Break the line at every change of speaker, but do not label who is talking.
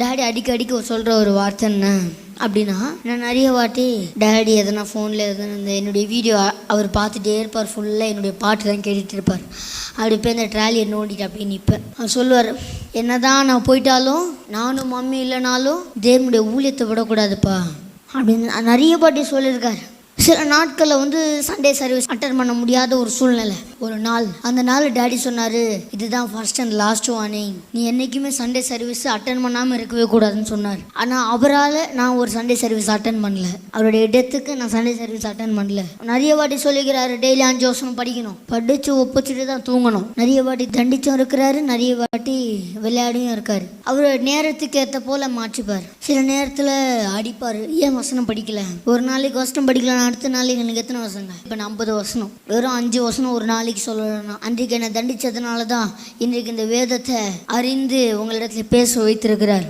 Daddy அடிக்கடிக்கு சொல்கிற ஒரு வார்த்தை என்ன அப்படின்னா, நான் நிறைய வாட்டி டேடி எதனா ஃபோனில் எதனா இந்த என்னுடைய வீடியோ அவர் பார்த்துட்டே இருப்பார். ஃபுல்லாக என்னுடைய பாட்டு தான் கேட்டுகிட்டு இருப்பார். அப்படி போய் அந்த ட்ராலியை நோண்டிட்டு அப்படியே நிற்பேன். அவர் சொல்லுவார், என்ன தான் நான் போயிட்டாலும் நானும் மம்மி இல்லைனாலும் தேவனுடைய ஊழியத்தை விடக்கூடாதுப்பா அப்படின்னு நிறைய வாட்டி சொல்லியிருக்காரு. சில நாட்களில் சண்டே சர்வீஸ் அட்டன் பண்ண முடியாத ஒரு சூழ்நிலை. ஒரு நாள் அந்த நாள் டேடி சொன்னார், இதுதான் ஃபர்ஸ்ட் அண்ட் லாஸ்ட் வார்னிங், நீ என்றைக்குமே சண்டே சர்வீஸ் அட்டன் பண்ணாமல் இருக்கவே கூடாதுன்னு சொன்னார். ஆனால் அவரால் நான் ஒரு சண்டே சர்வீஸ் அட்டன் பண்ணல. அவருடைய டெத்துக்கு நான் சண்டே சர்வீஸ் அட்டன் பண்ணல. நிறைய வாட்டி சொல்லிக்கிறாரு, டெய்லி 5 வருஷம் படிக்கணும், படித்து ஒப்பிச்சுட்டு தான் தூங்கணும். நிறைய வாட்டி தண்டிச்சும் இருக்கிறாரு, நிறைய வாட்டி விளையாடியும் இருக்காரு. அவர் நேரத்துக்கு ஏற்ற போல் மாற்றிப்பார். சில நேரத்தில் அடிப்பார், ஏன் வசனம் படிக்கல, ஒரு நாளைக்கு வசனம் படிக்கல, அடுத்த நாளைக்கு எனக்கு எத்தனை வசனங்க, இப்போ 50 வசனம், வெறும் 5 வசனம் ஒரு நாளைக்கு சொல்லணும்னா, அன்றைக்கு என்னை தண்டிச்சதுனால தான் இன்றைக்கு இந்த வேதத்தை அறிந்து உங்களிடத்துல பேச வைத்திருக்கிறார்.